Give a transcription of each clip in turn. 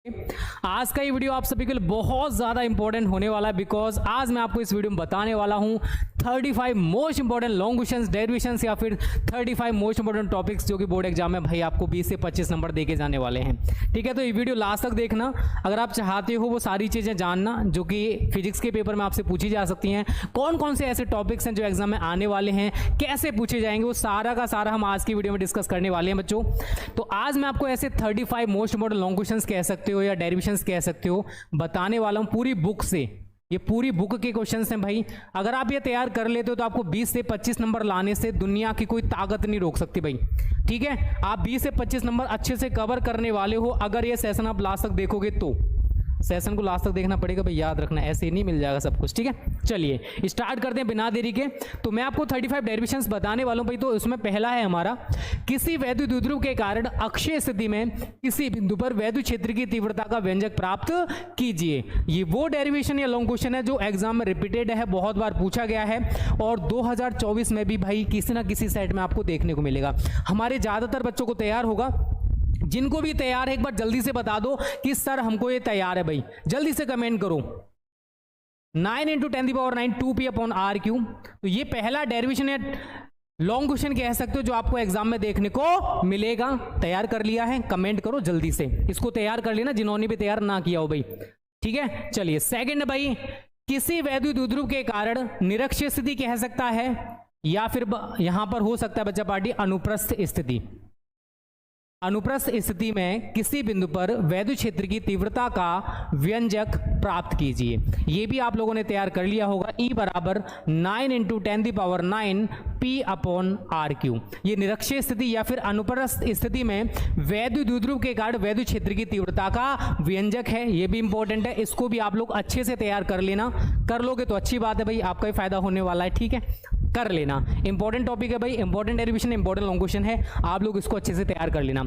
आज का ये वीडियो आप सभी के लिए बहुत ज़्यादा इंपॉर्टेंट होने वाला है बिकॉज आज मैं आपको इस वीडियो में बताने वाला हूँ 35 most important long questions, derivations या फिर 35 मोस्ट इंपॉर्टेंट टॉपिक्स जो कि बोर्ड एग्जाम में भाई आपको 20 से 25 नंबर देके जाने वाले हैं। ठीक है, तो ये वीडियो लास्ट तक देखना अगर आप चाहते हो वो सारी चीज़ें जानना जो कि फिजिक्स के पेपर में आपसे पूछी जा सकती हैं। कौन कौन से ऐसे टॉपिक्स हैं जो एग्जाम में आने वाले हैं, कैसे पूछे जाएंगे, वो सारा का सारा हम आज की वीडियो में डिस्कस करने वाले हैं बच्चों। तो आज मैं आपको ऐसे 35 मोस्ट इंपॉर्टेंट लॉन्ग क्वेश्चंस कह सकते हो या डेरिवेशंस कह सकते हो बताने वाला हूँ पूरी बुक से। ये पूरी बुक के क्वेश्चंस हैं भाई। अगर आप ये तैयार कर लेते हो तो आपको 20 से 25 नंबर लाने से दुनिया की कोई ताकत नहीं रोक सकती भाई। ठीक है, आप 20 से 25 नंबर अच्छे से कवर करने वाले हो अगर ये सेशन आप लास्ट तक देखोगे तो। सेशन को लास्ट तक देखना पड़ेगा भाई, याद रखना, ऐसे ही नहीं मिल जाएगा सब कुछ। ठीक है, चलिए स्टार्ट करते हैं बिना देरी के। तो मैं आपको 35 डेरिवेशंस बताने वाला हूं भाई। तो उसमें पहला है हमारा, किसी वैद्युत द्विध्रुव के कारण अक्षीय स्थिति में किसी बिंदु पर वैद्युत क्षेत्र की तीव्रता का व्यंजक प्राप्त कीजिए। ये वो डेरिवेशन या लॉन्ग क्वेश्चन है जो एग्जाम में रिपीटेड है, बहुत बार पूछा गया है और 2024 में भी भाई किसी ना किसी सेट में आपको देखने को मिलेगा। हमारे ज्यादातर बच्चों को तैयार होगा। जिनको भी तैयार है एक बार जल्दी से बता दो कि सर हमको ये तैयार है भाई, जल्दी से कमेंट करो। 9 × 10⁹ 2p/r³ तो ये पहला डेरिवेशन है, लॉन्ग क्वेश्चन कह सकते हो जो आपको एग्जाम में देखने को मिलेगा। तैयार कर लिया है कमेंट करो जल्दी से, इसको तैयार कर लेना जिन्होंने भी तैयार ना किया हो भाई। ठीक है, चलिए सेकंड भाई, किसी वैद्युत द्विध्रुव के कारण निरक्षीय स्थिति कह सकता है या फिर यहां पर हो सकता है बच्चा पार्टी अनुप्रस्थ स्थिति। अनुप्रस्थ स्थिति में किसी बिंदु पर वैद्युत क्षेत्र की तीव्रता का व्यंजक प्राप्त कीजिए। ये भी आप लोगों ने तैयार कर लिया होगा। E बराबर 9 × 10⁹ p/r³। ये निरक्षीय स्थिति या फिर अनुप्रस्थ स्थिति में वैद्युत द्विध्रुव के कारण वैद्युत क्षेत्र की तीव्रता का व्यंजक है। ये भी इंपॉर्टेंट है, इसको भी आप लोग अच्छे से तैयार कर लेना। कर लोगे तो अच्छी बात है भाई, आपका ही फायदा होने वाला है। ठीक है, कर लेना, इंपॉर्टेंट टॉपिक है भाई, important derivation, important long question है, आप लोग इसको अच्छे से तैयार कर लेना।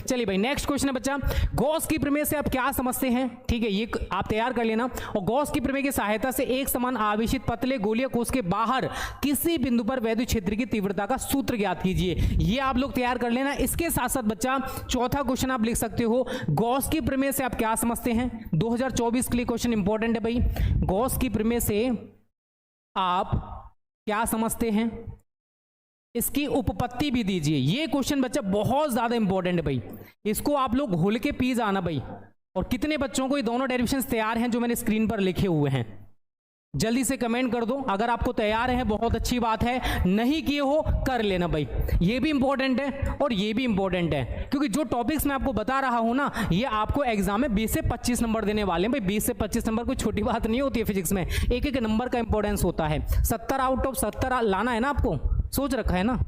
चलिए भाई नेक्स्ट क्वेश्चन है बच्चा, गॉस की प्रमेय से आप क्या समझते हैं। ठीक है, ये आप तैयार कर लेना। और गॉस की प्रमेय की सहायता से एक समान आवेशित पतले गोलीय कोश के बाहर किसी बिंदु पर वैद्युत क्षेत्र की तीव्रता का सूत्र ज्ञात कीजिए। ये आप लोग तैयार कर लेना। इसके साथ साथ बच्चा चौथा क्वेश्चन आप लिख सकते हो, गॉस की प्रमेय से आप क्या समझते हैं। 2024 के लिए क्वेश्चन इंपॉर्टेंट है भाई। गॉस की प्रमेय से आप क्या समझते हैं, इसकी उपपत्ति भी दीजिए। ये क्वेश्चन बच्चा बहुत ज्यादा इंपॉर्टेंट है भाई, इसको आप लोग घुल के पी जाना भाई। और कितने बच्चों को ये दोनों डेरिवेशंस तैयार हैं जो मैंने स्क्रीन पर लिखे हुए हैं, जल्दी से कमेंट कर दो। अगर आपको तैयार है बहुत अच्छी बात है, नहीं किए हो कर लेना भाई। ये भी इंपॉर्टेंट है और ये भी इंपॉर्टेंट है क्योंकि जो टॉपिक्स मैं आपको बता रहा हूं ना, ये आपको एग्जाम में 20 से 25 नंबर देने वाले हैं भाई। 20 से 25 नंबर कोई छोटी बात नहीं होती है फिजिक्स में, एक एक नंबर का इंपॉर्टेंस होता है। 70 आउट ऑफ 70 लाना है ना, आपको सोच रखा है ना,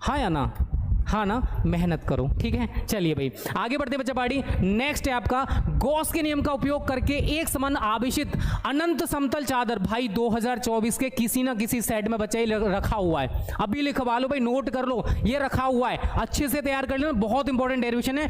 हाँ या ना, हाँ ना, मेहनत करो। ठीक है, चलिए भाई आगे बढ़ते बच्चा पार्टी। नेक्स्ट है आपका, गॉस के नियम का उपयोग करके एक समान आवेशित अनंत समतल चादर। भाई 2024 के किसी ना किसी सेट में बच्चा ही रखा हुआ है, अभी लिखवा लो भाई, नोट कर लो, ये रखा हुआ है, अच्छे से तैयार कर लेना। बहुत इंपॉर्टेंट डेरिवेशन है,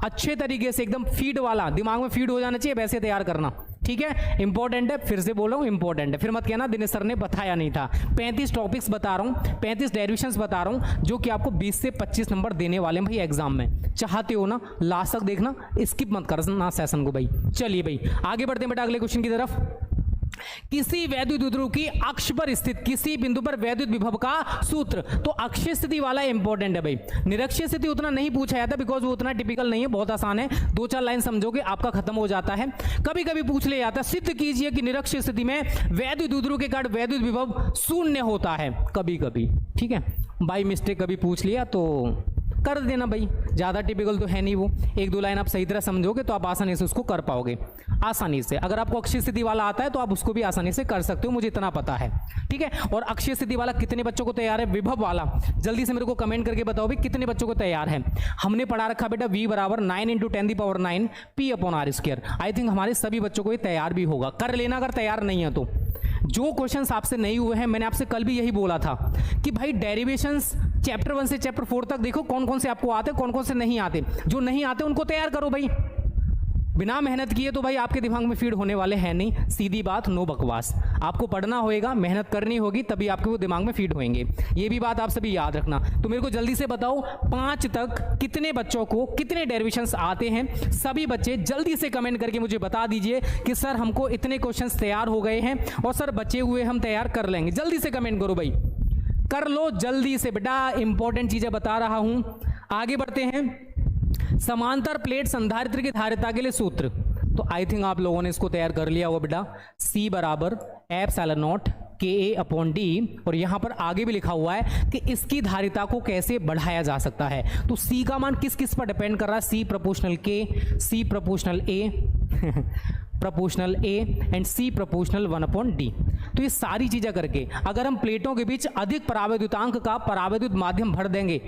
अच्छे तरीके से एकदम फीड वाला, दिमाग में फीड हो जाना चाहिए, वैसे तैयार करना। ठीक है, इंपॉर्टेंट है, फिर से बोल रहा हूं इंपॉर्टेंट है, फिर मत कहना दिनेश सर ने बताया नहीं था। 35 टॉपिक्स बता रहा हूं, 35 डेरिवेशंस बता रहा हूं जो कि आपको 20 से 25 नंबर देने वाले हैं भाई एग्जाम में। चाहते हो ना लास्ट तक देखना, स्किप मत करना सेशन को भाई। चलिए भाई आगे बढ़ते हैं बेटा अगले क्वेश्चन की तरफ। किसी वैद्युत द्विध्रुव की अक्ष पर स्थित किसी बिंदु पर वैद्युत विभव का सूत्र। तो अक्षीय स्थिति वाला इंपॉर्टेंट है भाई, निरक्षीय स्थिति उतना नहीं पूछा जाता बिकॉज वो उतना टिपिकल नहीं है, बहुत आसान है, 2-4 लाइन समझोगे आपका खत्म हो जाता है। कभी कभी पूछ ले जाता है, सिद्ध कीजिए कि निरक्षीय स्थिति में वैद्युत द्विध्रुव के कारण वैद्युत विभव शून्य होता है। कभी कभी ठीक है, बाई मिस्टेक कभी पूछ लिया तो कर देना भाई, ज्यादा टिपिकल तो है नहीं वो। 1-2 लाइन आप सही तरह समझोगे तो आप आसानी से उसको कर पाओगे, आसानी से। अगर आपको अक्षीय स्थिति वाला आता है तो आप उसको भी आसानी से कर सकते हो, मुझे इतना पता है। ठीक है, और अक्षीय स्थिति वाला कितने बच्चों को तैयार है, विभव वाला जल्दी से मेरे को कमेंट करके बताओ भाई कितने बच्चों को तैयार है। हमने पढ़ा रखा बेटा V बराबर 9 × 10⁹ p/r²। आई थिंक हमारे सभी बच्चों को ये तैयार भी होगा, कर लेना अगर तैयार नहीं है तो। जो क्वेश्चंस आपसे नहीं हुए हैं, मैंने आपसे कल भी यही बोला था कि भाई डेरिवेशंस चैप्टर 1 से चैप्टर 4 तक देखो कौन कौन से आपको आते, कौन कौन से नहीं आते। जो नहीं आते उनको तैयार करो भाई, बिना मेहनत किए तो भाई आपके दिमाग में फीड होने वाले हैं नहीं, सीधी बात, नो बकवास। आपको पढ़ना होएगा, मेहनत करनी होगी, तभी आपके वो दिमाग में फीड होंगे। ये भी बात आप सभी याद रखना। तो मेरे को जल्दी से बताओ 5 तक कितने बच्चों को कितने डेरिवेशंस आते हैं। सभी बच्चे जल्दी से कमेंट करके मुझे बता दीजिए कि सर हमको इतने क्वेश्चंस तैयार हो गए हैं और सर बचे हुए हम तैयार कर लेंगे। जल्दी से कमेंट करो भाई, कर लो जल्दी से बेटा, इंपॉर्टेंट चीजें बता रहा हूं। आगे बढ़ते हैं। समांतर प्लेट संधारित्र की धारिता के लिए सूत्र, तो आई थिंक आप लोगों ने इसको तैयार कर लिया होगा बेटा। C बराबर एप्सिलॉन नॉट KA/D, और यहां पर आगे भी लिखा हुआ है कि इसकी धारिता को कैसे बढ़ाया जा सकता है। तो C का मान किस किस पर डिपेंड कर रहा है? C proportional K, C proportional A proportional A and C proportional 1/D। तो ये सारी चीजें करके अगर हम प्लेटों के बीच अधिक परावैद्युतांक का परावैद्युत माध्यम भर देंगे,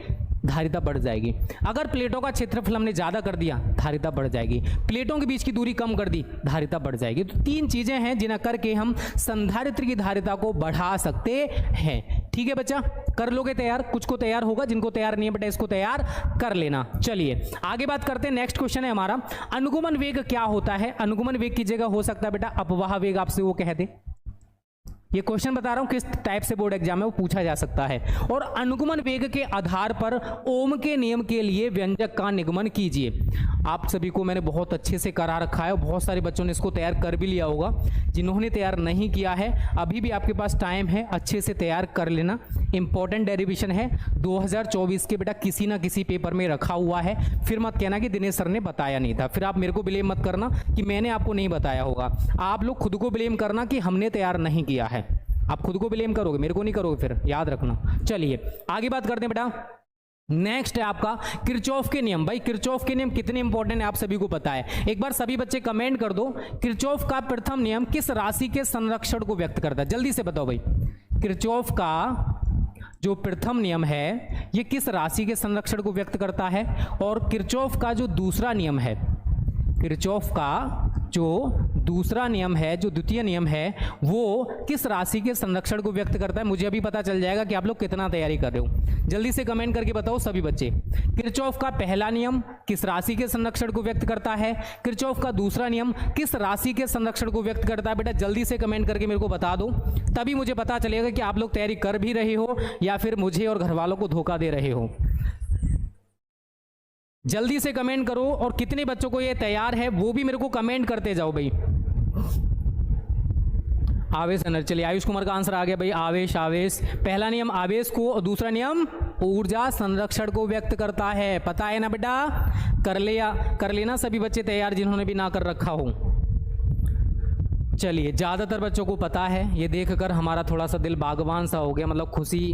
धारिता बढ़ जाएगी। अगर प्लेटों का क्षेत्रफल हमने ज्यादा कर दिया, धारिता बढ़ जाएगी। प्लेटों के बीच की दूरी कम कर दी, धारिता बढ़ जाएगी। तो 3 चीजें हैं जिन्हें करके हम संधारित्र की धारिता को बढ़ा सकते हैं। ठीक है बच्चा, कर लोगे तैयार? कुछ को तैयार होगा, जिनको तैयार नहीं है बेटा इसको तैयार कर लेना। चलिए आगे बात करते हैं। नेक्स्ट क्वेश्चन है हमारा, अनुगमन वेग क्या होता है? अनुगमन वेग की जगह हो सकता है बेटा अपवाह वेग, आपसे वो कह दे। ये क्वेश्चन बता रहा हूं किस टाइप से बोर्ड एग्जाम में वो पूछा जा सकता है। और अनुगमन वेग के आधार पर ओम के नियम के लिए व्यंजक का निगमन कीजिए। आप सभी को मैंने बहुत अच्छे से करा रखा है और बहुत सारे बच्चों ने इसको तैयार कर भी लिया होगा। जिन्होंने तैयार नहीं किया है, अभी भी आपके पास टाइम है, अच्छे से तैयार कर लेना। इंपॉर्टेंट डेरिवेशन है 2024 के बेटा, किसी ना किसी पेपर में रखा हुआ है। फिर मत कहना कि दिनेश सर ने बताया नहीं था, फिर आप मेरे को ब्लेम मत करना कि मैंने आपको नहीं बताया होगा। आप लोग खुद को ब्लेम करना कि हमने तैयार नहीं किया है। आप खुद को ब्लेम करोगे, मेरे को नहीं करोगे, फिर याद रखना। चलिए आगे बात करते हैं बेटा। नेक्स्ट है आपका किरचॉफ के नियम। भाई किरचॉफ के नियम कितने इंपॉर्टेंट है आप सभी को पता है। एक बार सभी बच्चे कमेंट कर दो, किरचॉफ का प्रथम नियम किस राशि के संरक्षण को व्यक्त करता है? जल्दी से बताओ भाई, किरचॉफ का जो प्रथम नियम है ये किस राशि के संरक्षण को व्यक्त करता है? और किरचॉफ का जो दूसरा नियम है, किरचॉफ का जो दूसरा नियम है, जो द्वितीय नियम है, वो किस राशि के संरक्षण को व्यक्त करता है? मुझे अभी पता चल जाएगा कि आप लोग कितना तैयारी कर रहे हो। जल्दी से कमेंट करके बताओ सभी बच्चे। किरचॉफ का पहला नियम किस राशि के संरक्षण को व्यक्त करता है? किरचॉफ का दूसरा नियम किस राशि के संरक्षण को व्यक्त करता है? बेटा जल्दी से कमेंट करके मेरे को बता दो, तभी मुझे पता चलेगा कि आप लोग तैयारी कर भी रहे हो या फिर मुझे और घर वालों को धोखा दे रहे हो। जल्दी से कमेंट करो, और कितने बच्चों को ये तैयार है वो भी मेरे को कमेंट करते जाओ भाई। आवेश एनर्जी, चलिए आयुष कुमार का आंसर आ गया भाई। आवेश पहला नियम आवेश को और दूसरा नियम ऊर्जा संरक्षण को व्यक्त करता है। पता है ना बेटा? कर लेना सभी बच्चे तैयार जिन्होंने भी ना कर रखा हो। चलिए ज्यादातर बच्चों को पता है, ये देखकर हमारा थोड़ा सा दिल बागवान सा हो गया, मतलब खुशी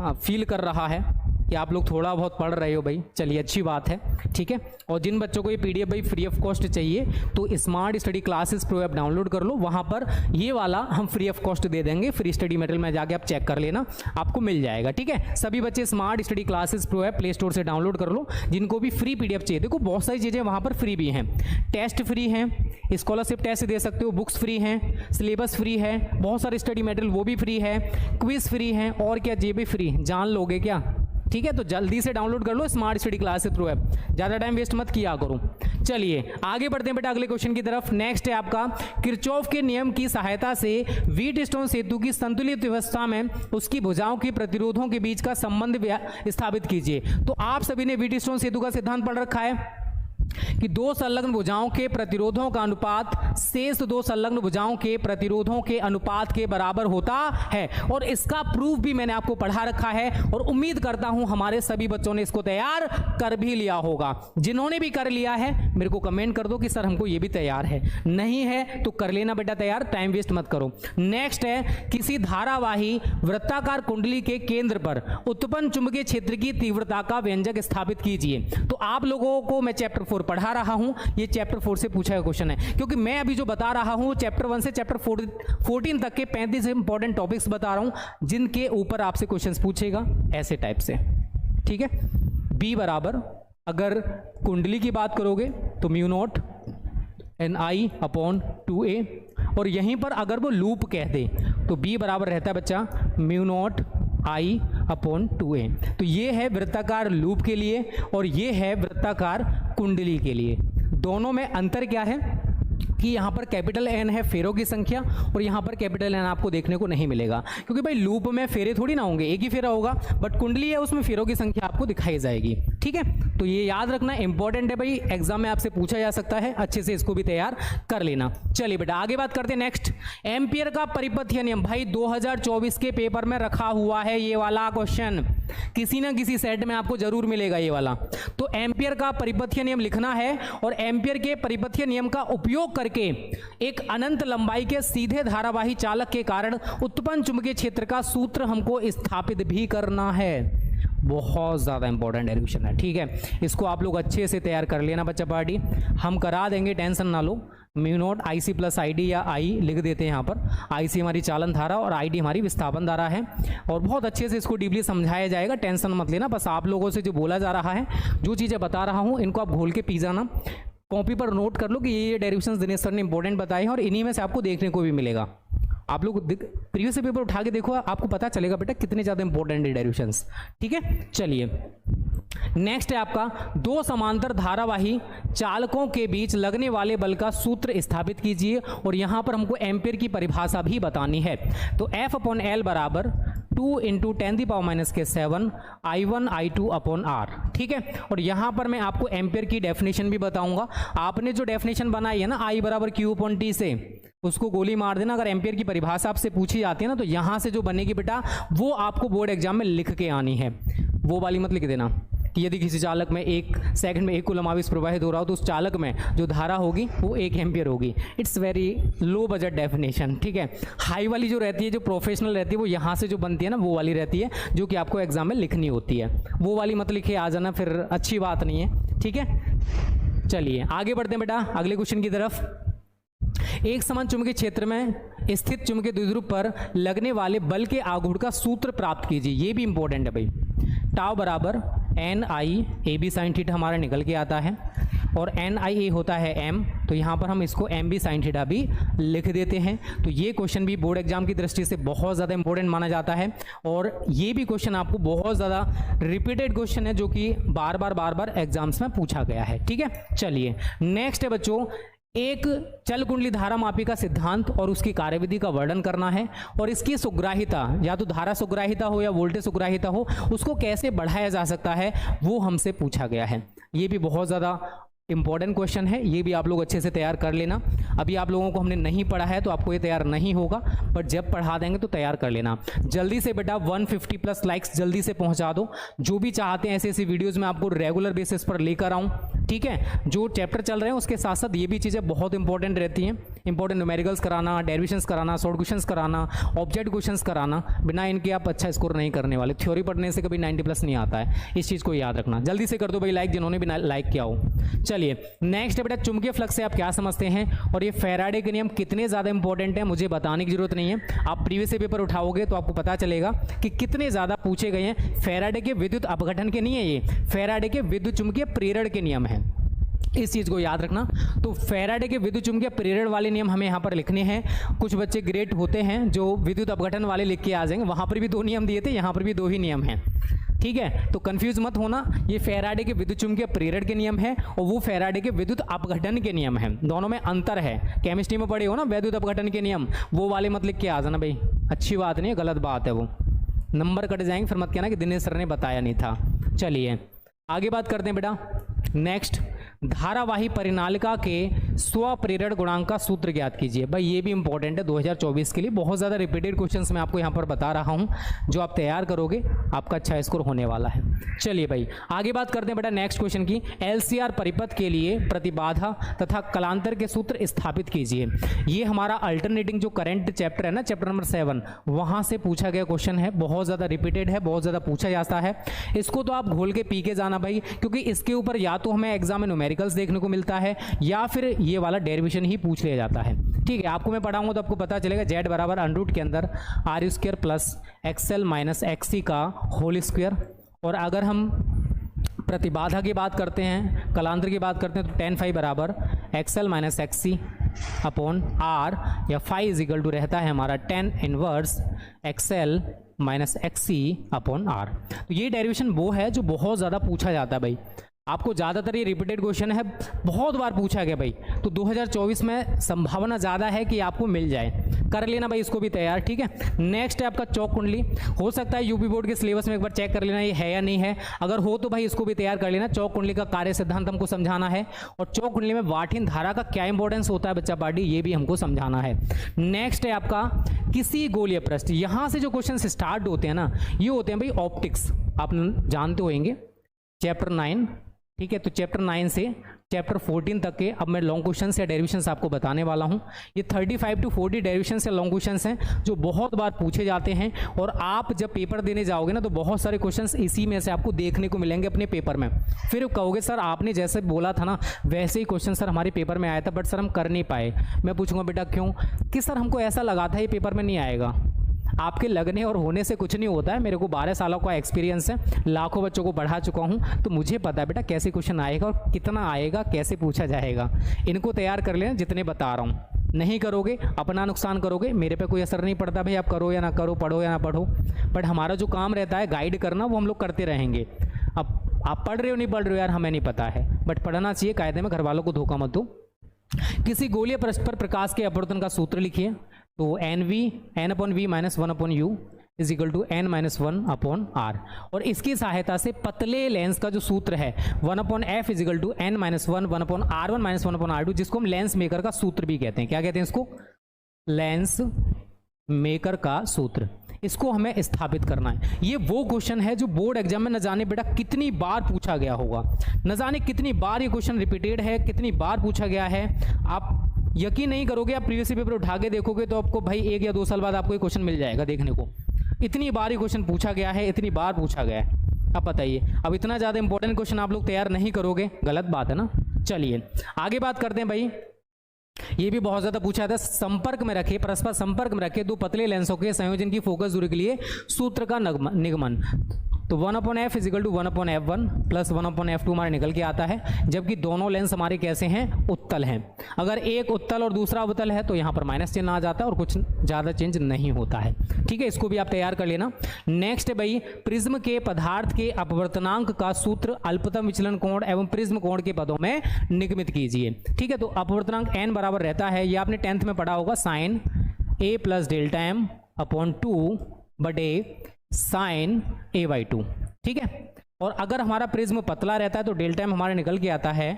फील कर रहा है कि आप लोग थोड़ा बहुत पढ़ रहे हो भाई। चलिए अच्छी बात है, ठीक है। और जिन बच्चों को ये पीडीएफ भाई फ्री ऑफ कॉस्ट चाहिए तो smart study classes pro app download कर लो, वहाँ पर ये वाला हम फ्री ऑफ कॉस्ट दे देंगे। फ्री स्टडी मटेरियल में जाके आप चेक कर लेना, आपको मिल जाएगा, ठीक है। सभी बच्चे smart study classes pro app play store से डाउनलोड कर लो, जिनको भी फ्री पीडीएफ चाहिए। देखो बहुत सारी चीज़ें वहाँ पर फ्री भी हैं, टेस्ट फ्री हैं, स्कॉलरशिप टेस्ट दे सकते हो, बुक्स फ्री हैं, सिलेबस फ्री है, बहुत सारे स्टडी मटेरियल वो भी फ्री है, क्विज फ्री है, और क्या ये भी फ्री, जान लोगे क्या? ठीक है, तो जल्दी से डाउनलोड कर लो smart study classes pro app, ज़्यादा टाइम वेस्ट मत किया करो। चलिए आगे बढ़ते हैं बेटा अगले क्वेश्चन की तरफ। नेक्स्ट है आपका किरचॉफ के नियम की सहायता से व्हीटस्टोन सेतु की संतुलित व्यवस्था में उसकी भुजाओं की प्रतिरोधों के बीच का संबंध स्थापित कीजिए। तो आप सभी ने व्हीटस्टोन सेतु का सिद्धांत पढ़ रखा है कि दो संलग्न भुजाओं के प्रतिरोधों का अनुपात शेष दो संलग्न भुजाओं के प्रतिरोधों के अनुपात के बराबर होता है, और इसका प्रूफ भी मैंने आपको पढ़ा रखा है, और उम्मीद करता हूं हमारे सभी बच्चों ने इसको तैयार कर भी लिया होगा। जिन्होंने भी कर लिया है मेरे को कमेंट कर दो कि सर हमको ये भी तैयार है, नहीं है तो कर लेना बेटा तैयार, टाइम वेस्ट मत करो। नेक्स्ट है किसी धारावाही वृत्ताकार कुंडली के केंद्र पर उत्पन्न चुंबकीय क्षेत्र की तीव्रता का व्यंजक स्थापित कीजिए। तो आप लोगों को मैं चैप्टर 4 पढ़ा रहा हूं, ये चैप्टर 4 से पूछा गया क्वेश्चन है, क्योंकि मैं अभी जो बता रहा हूं चैप्टर 1 से चैप्टर 14 तक के 35 इंपॉर्टेंट टॉपिक्स बता रहा हूं, जिनके ऊपर आपसे क्वेश्चंस पूछेगा ऐसे टाइप से, ठीक है। बी बराबर अगर कुंडली की बात करोगे तो mu naught NI upon 2A, और यहीं पर अगर वो लूप कह दे तो बी बराबर रहता है बच्चा mu naught I upon 2A। तो ये है वृत्ताकार लूप के लिए और ये है वृत्ताकार कुंडली के लिए। दोनों में अंतर क्या है कि यहाँ पर कैपिटल एन है फेरों की संख्या और यहाँ पर कैपिटल एन आपको देखने को नहीं मिलेगा, क्योंकि भाई लूप में फेरे थोड़ी ना होंगे, एक ही फेरा होगा, बट कुंडली है उसमें फेरों की संख्या आपको दिखाई जाएगी। ठीक है, तो ये याद रखना इंपॉर्टेंट है भाई, एग्जाम में आपसे पूछा जा सकता है, अच्छे से इसको भी तैयार कर लेना। चलिए बेटा आगे बात करते हैं नेक्स्ट, एम्पियर का परिपथीय नियम। भाई 2024 के पेपर में रखा हुआ है ये वाला क्वेश्चन, किसी ना किसी सेट में आपको जरूर मिलेगा ये वाला। तो एम्पियर का परिपथीय नियम लिखना है और एम्पियर के परिपथीय नियम का उपयोग करके एक अनंत लंबाई के सीधे धारावाही चालक के कारण उत्पन्न चुंबकीय क्षेत्र का सूत्र हमको स्थापित भी करना है। बहुत ज़्यादा इंपॉर्टेंट डेरिवेशन है। ठीक है, इसको आप लोग अच्छे से तैयार कर लेना बच्चा पार्टी, हम करा देंगे, टेंशन ना लो। Mu not I C plus I D या आई लिख देते हैं यहाँ पर, आई सी हमारी चालन धारा और आई डी हमारी विस्थापन धारा है, और बहुत अच्छे से इसको डीपली समझाया जाएगा, टेंशन मत लेना। बस आप लोगों से जो बोला जा रहा है, जो चीज़ें बता रहा हूँ, इनको आप घोल के पी जाना, कॉपी पर नोट कर लो कि ये डेरिवेशंस दिनेश सर ने इंपॉर्टेंट बताए हैं और इन्हीं में से आपको देखने को भी मिलेगा। आप लोग प्रीवियस पेपर उठा के देखो, आपको पता चलेगा बेटा कितने ज़्यादा इंपॉर्टेंट है डेरिवेशंस। ठीक है, चलिए नेक्स्ट है आपका, दो समांतर धारावाही चालकों के बीच लगने वाले बल का सूत्र स्थापित कीजिए, और यहाँ पर हमको एम्पियर की परिभाषा भी बतानी है। तो F/L बराबर 2 × 10⁻⁷ I1 I2 अपॉन R। ठीक है, और यहाँ पर मैं आपको एम्पियर की डेफिनेशन भी बताऊंगा। आपने जो डेफिनेशन बनाई है ना I बराबर Q/T से, उसको गोली मार देना। अगर एम्पियर की परिभाषा आपसे पूछी जाती है ना, तो यहाँ से जो बनेगी बेटा वो आपको बोर्ड एग्जाम में लिख के आनी है, वो वाली मत लिख देना कि यदि किसी चालक में 1 सेकंड में 1 कूलम आवेश प्रवाहित हो रहा हो तो उस चालक में जो धारा होगी वो 1 एम्पियर होगी। It's very low budget definition. ठीक है, हाई वाली जो रहती है, जो प्रोफेशनल रहती है, वो यहाँ से जो बनती है ना, वो वाली रहती है जो कि आपको एग्जाम में लिखनी होती है। वो वाली मत लिखे आ जाना, फिर अच्छी बात नहीं है। ठीक है, चलिए आगे बढ़ते हैं बेटा अगले क्वेश्चन की तरफ। एक समान चुंबकीय क्षेत्र में स्थित चुंबकीय द्विध्रुव पर लगने वाले बल के आघूर्ण का सूत्र प्राप्त कीजिए। ये भी इंपॉर्टेंट है भाई। टाउ बराबर NI AB साइन थीटा हमारा निकल के आता है, और NIA होता है M, तो यहाँ पर हम इसको MB साइन थीटा भी लिख देते हैं। तो ये क्वेश्चन भी बोर्ड एग्जाम की दृष्टि से बहुत ज़्यादा इंपॉर्टेंट माना जाता है, और ये भी क्वेश्चन आपको बहुत ज़्यादा रिपीटेड क्वेश्चन है, जो कि बार बार एग्जाम्स में पूछा गया है। ठीक है, चलिए नेक्स्ट है बच्चों, एक चल कुंडली धारा मापी का सिद्धांत और उसकी कार्यविधि का वर्णन करना है, और इसकी सुग्राहिता, या तो धारा सुग्राहिता हो या वोल्टेज सुग्राहिता हो, उसको कैसे बढ़ाया जा सकता है वो हमसे पूछा गया है। ये भी बहुत ज़्यादा इंपॉर्टेंट क्वेश्चन है, ये भी आप लोग अच्छे से तैयार कर लेना। अभी आप लोगों को हमने नहीं पढ़ा है तो आपको ये तैयार नहीं होगा, बट जब पढ़ा देंगे तो तैयार कर लेना। जल्दी से बेटा 150+ लाइक्स जल्दी से पहुंचा दो। जो भी चाहते हैं ऐसे वीडियोस में आपको रेगुलर बेसिस पर लेकर आऊँ। ठीक है, जो चैप्टर चल रहे हैं उसके साथ साथ ये भी चीज़ें बहुत इंपॉर्टेंट रहती हैं। इंपॉर्टेंट न्यूमेरिकल्स कराना, डेरिवेशंस कराना, शॉर्ट क्वेश्चंस कराना, ऑब्जेक्ट क्वेश्चंस कराना, बिना इनके आप अच्छा स्कोर नहीं करने वाले। थ्योरी पढ़ने से कभी 90+ नहीं आता है, इस चीज़ को याद रखना। जल्दी से कर दो भाई लाइक, जिन्होंने भी लाइक किया हो। चलिए नेक्स्ट है बेटा, चुंबकीय फ्लक्स से आप क्या समझते हैं, और ये फैराडे के नियम कितने ज़्यादा इंपॉर्टेंट है मुझे बताने की जरूरत नहीं है। आप प्रीवियस पेपर उठाओगे तो आपको पता चलेगा कि कितने ज़्यादा पूछे गए हैं। फैराडे के विद्युत अपघटन के नहीं है ये, फैराडे के विद्युत चुंबकीय प्रेरण के नियम हैं, इस चीज़ को याद रखना। तो फैराडे के विद्युत चुंबकीय प्रेरण वाले नियम हमें यहाँ पर लिखने हैं। कुछ बच्चे ग्रेट होते हैं जो विद्युत अपघटन वाले लिख के आ जाएंगे, वहाँ पर भी 2 नियम दिए थे, यहाँ पर भी 2 ही नियम हैं। ठीक है, तो कंफ्यूज मत होना, ये फैराडे के विद्युत चुंबकीय प्रेरण के नियम है और वो फैराडे के विद्युत अपघटन के नियम है। दोनों में अंतर है। केमिस्ट्री में पढ़े हो ना विद्युत अपघटन के नियम, वो वाले मत लिख के आ जाना भाई, अच्छी बात नहीं है, गलत बात है, वो नंबर कट जाएंगे, फिर मत कहना कि दिनेश सर ने बताया नहीं था। चलिए आगे बात करते हैं बेटा। नेक्स्ट, धारावाही परिनालिका के स्वप्रेरण गुणांक का सूत्र ज्ञात कीजिए। भाई ये भी इंपॉर्टेंट है 2024 के लिए, बहुत ज़्यादा रिपीटेड क्वेश्चंस मैं आपको यहाँ पर बता रहा हूँ, जो आप तैयार करोगे आपका अच्छा स्कोर होने वाला है। चलिए भाई आगे बात करते हैं बेटा नेक्स्ट क्वेश्चन की। LCR परिपथ के लिए प्रतिबाधा तथा कलांतर के सूत्र स्थापित कीजिए। ये हमारा अल्टरनेटिंग जो करंट चैप्टर है ना, चैप्टर नंबर 7, वहाँ से पूछा गया क्वेश्चन है, बहुत ज़्यादा रिपीटेड है, बहुत ज़्यादा पूछा जाता है। इसको तो आप घोल के पी के जाना भाई, क्योंकि इसके ऊपर या तो हमें एग्जाम में न्यूमेरिकल्स देखने को मिलता है या फिर ये वाला डेरिवेशन ही पूछ लिया जाता है। ठीक है, आपको मैं पढ़ाऊंगा तो आपको पता चलेगा। Z बराबर √ के अंदर R² plus XL minus XC का होल स्क्वायर, और अगर हम प्रतिबाधा की बात करते हैं, कलांतर की बात करते हैं, तो tan phi बराबर XL minus XC upon R, या phi इजिकल टू रहता है हमारा tan inverse XL minus XC upon R। तो ये डेरिवेशन वो है जो बहुत ज़्यादा पूछा जाता है भाई। आपको ज़्यादातर ये रिपीटेड क्वेश्चन है, बहुत बार पूछा गया भाई, तो 2024 में संभावना ज़्यादा है कि आपको मिल जाए। कर लेना भाई इसको भी तैयार, ठीक है। नेक्स्ट है आपका चौक कुंडली। हो सकता है यूपी बोर्ड के सिलेबस में एक बार चेक कर लेना ये है या नहीं है, अगर हो तो भाई इसको भी तैयार कर लेना। चौक कुंडली का कार्य सिद्धांत हमको समझाना है, और चौक कुंडली में वाठिन धारा का क्या इंपॉर्टेंस होता है बच्चा पार्टी, ये भी हमको समझाना है। नेक्स्ट है आपका किसी गोलीय पृष्ठ। यहाँ से जो क्वेश्चन स्टार्ट होते हैं ना, ये होते हैं भाई ऑप्टिक्स, आप जानते होंगे, चैप्टर 9, ठीक है। तो चैप्टर 9 से चैप्टर 14 तक के अब मैं लॉन्ग क्वेश्चंस या डेरिवेशंस आपको बताने वाला हूं। ये 35 to 40 डेरिवेशंस या लॉन्ग क्वेश्चंस हैं जो बहुत बार पूछे जाते हैं, और आप जब पेपर देने जाओगे ना तो बहुत सारे क्वेश्चंस इसी में से आपको देखने को मिलेंगे अपने पेपर में। फिर कहोगे सर आपने जैसे बोला था ना वैसे ही क्वेश्चन सर हमारे पेपर में आया था, बट सर हम कर नहीं पाए। मैं पूछूंगा बेटा क्यों, कि सर हमको ऐसा लगा था ये पेपर में नहीं आएगा। आपके लगने और होने से कुछ नहीं होता है। मेरे को 12 सालों का एक्सपीरियंस है, लाखों बच्चों को पढ़ा चुका हूं, तो मुझे पता है बेटा कैसे क्वेश्चन आएगा और कितना आएगा, कैसे पूछा जाएगा। इनको तैयार कर लेना जितने बता रहा हूं। नहीं करोगे अपना नुकसान करोगे, मेरे पे कोई असर नहीं पड़ता भाई, आप करो या ना करो, पढ़ो या ना पढ़ो, बट हमारा जो काम रहता है गाइड करना, वो हम लोग करते रहेंगे। अब आप पढ़ रहे हो नहीं पढ़ रहे हो यार हमें नहीं पता है, बट पढ़ना चाहिए कायदे में, घर वालों को धोखा मत दो। किसी गोलीय पृष्ठ पर प्रकाश के अपवर्तन का सूत्र लिखिए। तो n/v minus 1/u is equal to n minus 1/r, और इसकी सहायता से पतले लेंस का जो सूत्र है 1/f is equal to n minus 1/r1 minus 1/r2, जिसको हम लेंस मेकर का सूत्र भी कहते हैं। क्या कहते हैं इसको? लेंस मेकर का सूत्र। इसको हमें स्थापित करना है। ये वो क्वेश्चन है जो बोर्ड एग्जाम में न जाने बेटा कितनी बार पूछा गया होगा, न जाने कितनी बार ये क्वेश्चन रिपीटेड है, कितनी बार पूछा गया है। आप यकीन नहीं करोगे, आप प्रीवियस पेपर उठा के देखोगे तो आपको भाई 1 या 2 साल बाद आपको ये क्वेश्चन मिल जाएगा देखने को। इतनी बार ये क्वेश्चन पूछा गया है, इतनी बार पूछा गया है। अब बताइए, अब इतना ज़्यादा इंपॉर्टेंट क्वेश्चन आप लोग तैयार नहीं करोगे, गलत बात है ना। चलिए आगे बात करते हैं भाई। ये भी बहुत ज्यादा पूछा था, संपर्क में रखे, परस्पर संपर्क में रखे 2 पतले लेंसों के संयोजन की फोकस दूरी के लिए सूत्र का निगमन। तो 1/f is equal to 1/f1 plus 1/f2 हमारे निकल के आता है, जबकि दोनों लेंस हमारे कैसे हैं? उत्तल हैं। अगर एक उत्तल और दूसरा अवतल है तो यहाँ पर माइनस चिन्ह आ जाता है और कुछ ज़्यादा चेंज नहीं होता है, ठीक है। इसको भी आप तैयार कर लेना। नेक्स्ट है भाई, प्रिज्म के पदार्थ के अपवर्तनांक का सूत्र अल्पतम विचलन कोण एवं प्रिज्म कोण के पदों में निगमित कीजिए, ठीक है। तो अपवर्तनांक n बराबर रहता है, ये आपने 10th में पढ़ा होगा, sine a plus delta m upon 2 बटे साइन a/2, ठीक है। और अगर हमारा प्रिज्म पतला रहता है तो डेल्टा m हमारा निकल के आता है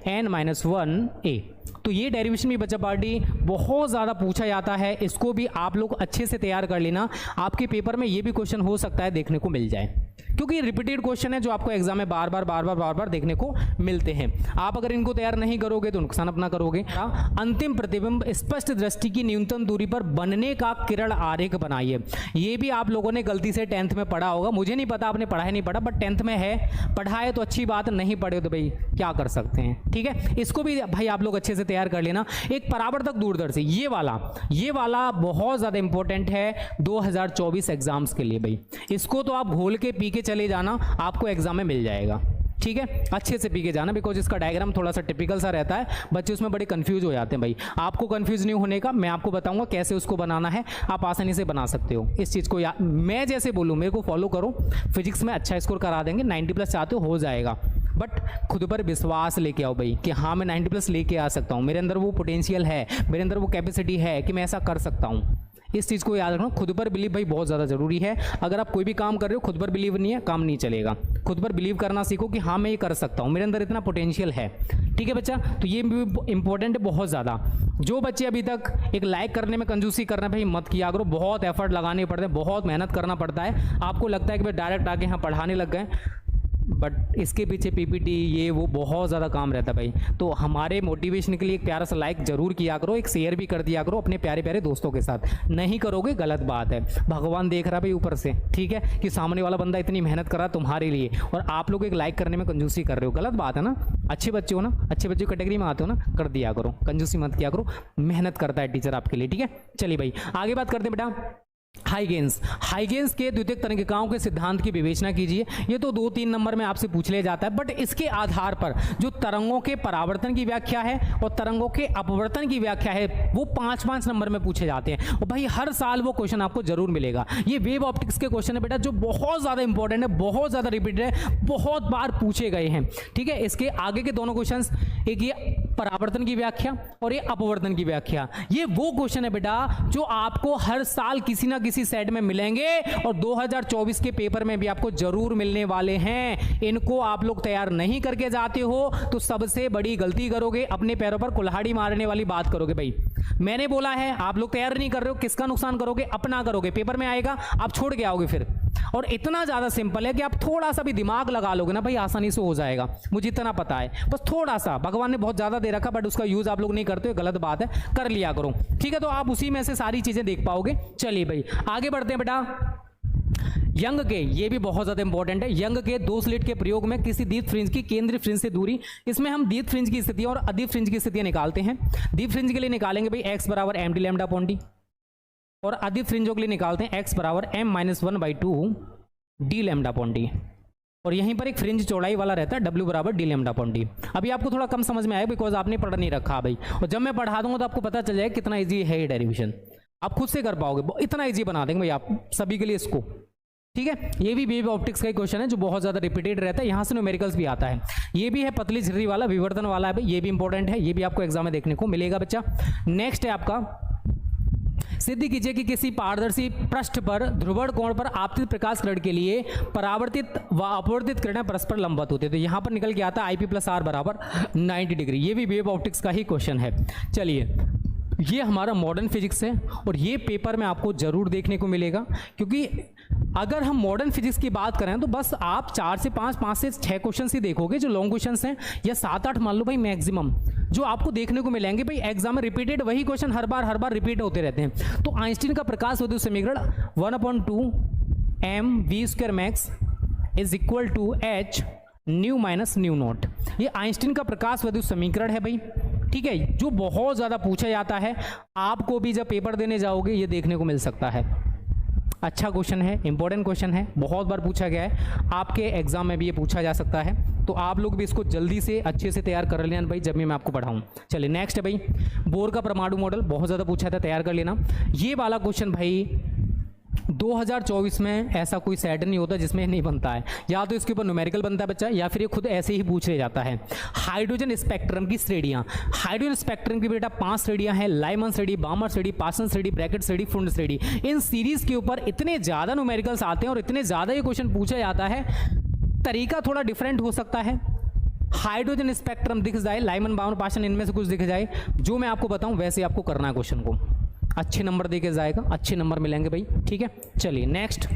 n-1a। तो ये डेरिवेशन भी बच्चा पार्टी बहुत ज़्यादा पूछा जाता है, इसको भी आप लोग अच्छे से तैयार कर लेना। आपके पेपर में ये भी क्वेश्चन हो सकता है देखने को मिल जाए, क्योंकि ये रिपीटेड क्वेश्चन है जो आपको एग्जाम में बार बार देखने को मिलते हैं। आप अगर इनको तैयार नहीं करोगे तो नुकसान अपना करोगे। अंतिम प्रतिबिंब स्पष्ट दृष्टि की न्यूनतम दूरी पर बनने का किरण आरेख बनाइए। ये भी आप लोगों ने गलती से 10th में पढ़ा होगा, मुझे नहीं पता आपने पढ़ा है नहीं पढ़ा, बट 10th में है, पढ़ा है तो अच्छी बात, नहीं पढ़े तो भाई क्या कर सकते हैं, ठीक है। इसको भी भाई आप लोग अच्छे से तैयार कर लेना। एक परावर्तक दूरदर्शी, ये वाला बहुत ज्यादा इंपॉर्टेंट है 2024 एग्जाम्स के लिए भाई। इसको तो आप घोल के पी के चले जाना, आपको एग्जाम में मिल जाएगा, ठीक है। अच्छे से पी के जाना, बिकॉज इसका डायग्राम थोड़ा सा टिपिकल सा रहता है, बच्चे उसमें बड़े कंफ्यूज हो जाते हैं भाई। आपको कंफ्यूज नहीं होने का, मैं आपको बताऊंगा कैसे उसको बनाना है, आप आसानी से बना सकते हो इस चीज़ को। मैं जैसे बोलूँ मेरे को फॉलो करो, फिजिक्स में अच्छा स्कोर करा देंगे, 90+ चाहते हो जाएगा, बट खुद पर विश्वास लेके आओ भाई कि हाँ मैं 90+ लेके आ सकता हूँ, मेरे अंदर वो पोटेंशियल है, मेरे अंदर वो कैपेसिटी है कि मैं ऐसा कर सकता हूँ। इस चीज़ को याद रखना, खुद पर बिलीव भाई बहुत ज़्यादा जरूरी है। अगर आप कोई भी काम कर रहे हो, खुद पर बिलीव नहीं है, काम नहीं चलेगा। खुद पर बिलीव करना सीखो कि हाँ मैं ये कर सकता हूँ, मेरे अंदर इतना पोटेंशियल है, ठीक है बच्चा। तो ये भी इंपॉर्टेंट है बहुत ज़्यादा। जो बच्चे अभी तक एक लाइक करने में कंजूसी कर रहे हैं भाई मत किया करो, बहुत एफर्ट लगाने पड़ते हैं, बहुत मेहनत करना पड़ता है। आपको लगता है कि भाई डायरेक्ट आके यहाँ पढ़ाने लग गए, बट इसके पीछे पीपीटी ये वो बहुत ज़्यादा काम रहता है भाई। तो हमारे मोटिवेशन के लिए एक प्यारा सा लाइक जरूर किया करो, एक शेयर भी कर दिया करो अपने प्यारे प्यारे दोस्तों के साथ। नहीं करोगे गलत बात है, भगवान देख रहा भाई ऊपर से, ठीक है, कि सामने वाला बंदा इतनी मेहनत कर रहा तुम्हारे लिए और आप लोग एक लाइक करने में कंजूसी कर रहे हो, गलत बात है ना। अच्छे बच्चे हो ना, अच्छे बच्चे कैटेगरी में आते हो ना, कर दिया करो, कंजूसी मत किया करो, मेहनत करता है टीचर आपके लिए, ठीक है। चलिए भाई आगे बात करते हैं बेटा। हाइगेन्स के द्वितीयक तरंगिकाओं के सिद्धांत की विवेचना कीजिए। ये तो 2-3 नंबर में आपसे पूछ लिया जाता है, बट इसके आधार पर जो तरंगों के परावर्तन की व्याख्या है और तरंगों के अपवर्तन की व्याख्या है वो 5-5 नंबर में पूछे जाते हैं। और भाई हर साल वो क्वेश्चन आपको जरूर मिलेगा। ये वेव ऑप्टिक्स के क्वेश्चन है बेटा, जो बहुत ज्यादा इंपॉर्टेंट है, बहुत ज्यादा रिपीटेड है, बहुत बार पूछे गए हैं। ठीक है, इसके आगे के दोनों क्वेश्चन, एक ये परावर्तन की व्याख्या और ये अपवर्तन की व्याख्या, ये वो क्वेश्चन है बेटा जो आपको हर साल किसी ना किसी सेट में मिलेंगे और 2024 के पेपर में भी आपको जरूर मिलने वाले हैं। इनको आप लोग तैयार नहीं करके जाते हो तो सबसे बड़ी गलती करोगे, अपने पैरों पर कुल्हाड़ी मारने वाली बात करोगे। भाई मैंने बोला है, आप लोग तैयार नहीं कर रहे हो, किसका नुकसान करोगे? अपना करोगे। पेपर में आएगा आप छोड़ के आओगे फिर। और इतना ज्यादा सिंपल है कि आप थोड़ा सा भी दिमाग लगा लोगे ना भाई, आसानी से हो जाएगा। मुझे इतना पता है, बस थोड़ा सा, भगवान ने बहुत ज्यादा दे रखा बट उसका यूज आप लोग नहीं करते हो, गलत बात है, कर लिया करो। ठीक है, तो आप उसी में से सारी चीजें देख पाओगे। चलिए भाई आगे बढ़ते हैं बेटा। यंग के, ये भी बहुत ज्यादा इंपॉर्टेंट है, यंग के 2 स्लिट के प्रयोग में किसी दीप फ्रिंज की केंद्रीय फ्रिंज से दूरी, इसमें हम दीप फ्रिंज की स्थितियां और अदीप फ्रिंज की स्थितियां निकालते हैं। दीप फ्रिंज के लिए निकालेंगे भाई x बराबर m d lambda upon d, और अदीप फ्रिंजों के लिए निकालते हैं x बराबर m-1/2 D lambda upon d, और यहीं पर एक फ्रिंज चौड़ाई वाला रहता है w बराबर डी लैम्डा अपॉन डी। अभी आपको थोड़ा कम समझ में आएगा बिकॉज आपने पढ़ नहीं रखा भाई, और जब मैं पढ़ा दूंगा तो आपको पता चल जाएगा कितना इजी है ये डेरिवेशन, आप खुद से कर पाओगे, इतना इजी बना देंगे भाई आप सभी के लिए इसको। ठीक है, ये भी वेव ऑप्टिक्स का क्वेश्चन है जो बहुत ज्यादा रिपीटेड रहता है, यहां से न्यूमेरिकल्स भी आता है। ये भी है पतली झिर्री वाला, विवर्तन वाला है भाई, ये भी इंपॉर्टेंट है, ये भी आपको एग्जाम में देखने को मिलेगा बच्चा। नेक्स्ट है आपका, सिद्ध कीजिए कि किसी पारदर्शी पृष्ठ पर ध्रुवण कोण पर आपतित प्रकाश किरण के लिए परावर्तित व अपवर्तित किरणें परस्पर लंबवत होती है। तो यहां पर निकल के आता है IP+R बराबर 90 डिग्री। ये भी वेव ऑप्टिक्स का ही क्वेश्चन है। चलिए, ये हमारा मॉडर्न फिजिक्स है और ये पेपर में आपको जरूर देखने को मिलेगा, क्योंकि अगर हम मॉडर्न फिजिक्स की बात करें तो बस आप 4 से 5 से 6 क्वेश्चन ही देखोगे जो लॉन्ग क्वेश्चंस हैं, या 7-8 मान लो भाई मैक्सिमम जो आपको देखने को मिलेंगे। भाई एग्जाम में रिपीटेड वही क्वेश्चन हर बार रिपीट होते रहते हैं। तो आइंस्टीन का प्रकाश विद्युत समीकरण 1/2 mv² max is equal to h nu minus nu naught. ये आइंस्टीन का प्रकाश विद्युत समीकरण है भाई। ठीक है, जो बहुत ज्यादा पूछा जाता है, आपको भी जब पेपर देने जाओगे ये देखने को मिल सकता है। अच्छा क्वेश्चन है, इंपॉर्टेंट क्वेश्चन है, बहुत बार पूछा गया है, आपके एग्जाम में भी ये पूछा जा सकता है। तो आप लोग भी इसको जल्दी से अच्छे से तैयार कर लेना भाई, जब भी मैं आपको पढ़ाऊं। चलिए नेक्स्ट है भाई, बोर का परमाणु मॉडल, बहुत ज़्यादा पूछा था, तैयार कर लेना। ये वाला क्वेश्चन भाई 2024 में ऐसा कोई सेट नहीं होता जिसमें नहीं बनता है, या तो इसके ऊपर न्यूमेरिकल बनता है बच्चा, या फिर ये खुद ऐसे ही पूछ ले जाता है। हाइड्रोजन स्पेक्ट्रम की श्रेणियां, हाइड्रोजन स्पेक्ट्रम की बेटा 5 श्रेणियां हैं, लाइमन श्रेणी, बामर श्रेणी, पासन श्रेणी, ब्रैकेट श्रेणी, फुंड श्रेणी। इन सीरीज के ऊपर इतने ज्यादा न्यूमेरिकल्स आते हैं और इतने ज्यादा ये क्वेश्चन पूछा जाता है, तरीका थोड़ा डिफरेंट हो सकता है। हाइड्रोजन स्पेक्ट्रम दिख जाए, लाइमन, बामर, पासन, इनमें से कुछ दिख जाए, जो मैं आपको बताऊं वैसे आपको करना है क्वेश्चन को, अच्छे नंबर देके जाएगा, अच्छे नंबर मिलेंगे भाई। ठीक है, चलिए नेक्स्ट,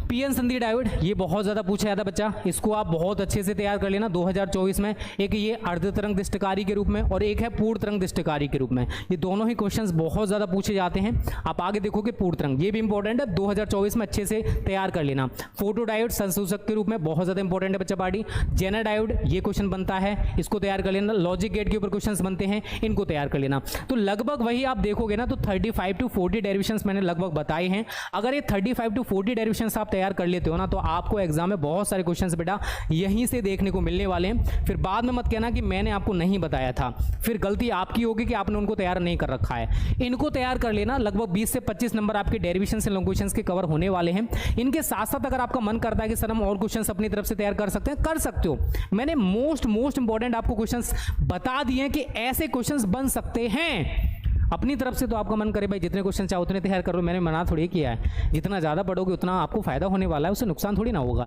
पीएन संधि डायोड, ये बहुत ज्यादा पूछा जाता है बच्चा, इसको आप बहुत अच्छे से तैयार कर लेना 2024 में। एक ये अर्ध तरंग दिष्टकारी के रूप में और एक है पूर्ण तरंग दिष्टकारी के रूप में, ये दोनों ही क्वेश्चंस बहुत ज्यादा पूछे जाते हैं। आप आगे देखोगे पूर्ण तरंग, ये भी इंपॉर्टेंट है, 2024 में अच्छे से तैयार कर लेना। फोटो डायोड संसूचक के रूप में बहुत ज्यादा इंपॉर्टेंट है बच्चा पार्टी। जेनर डायोड, ये क्वेश्चन बनता है, इसको तैयार कर लेना। लॉजिक गेट के ऊपर क्वेश्चन बनते हैं, इनको तैयार कर लेना। तो लगभग वही आप देखोगे ना, तो 35 to 40 डेरिवेशंस मैंने लगभग बताए हैं। अगर ये 35 to 40 डेरिवेशंस आप तैयार कर लेते हो ना, तो आपको एग्जाम में बहुत सारे क्वेश्चंस बेटा यहीं से देखने को मिलने वाले हैं। फिर बाद में मत कहना कि मैंने आपको नहीं बताया था, फिर गलती आपकी होगी कि आपने उनको तैयार नहीं कर रखा है। इनको तैयार कर लेना, लगभग 20 से 25 नंबर आपके डेरिवेशन से लॉन्ग क्वेश्चंस के कवर होने वाले हैं। इनके साथ साथ अगर आपका मन करता है कि सर हम और क्वेश्चंस अपनी तरफ से तैयार कर सकते हैं, कर सकते हो। मैंने मोस्ट इंपॉर्टेंट आपको क्वेश्चंस बता दिए हैं कि ऐसे क्वेश्चंस बन सकते हैं। अपनी तरफ से तो आपका मन करे भाई जितने क्वेश्चन चाहो उतने तैयार करो, मैंने मना थोड़ी किया है। जितना ज़्यादा पढ़ोगे उतना आपको फायदा होने वाला है, उससे नुकसान थोड़ी ना होगा।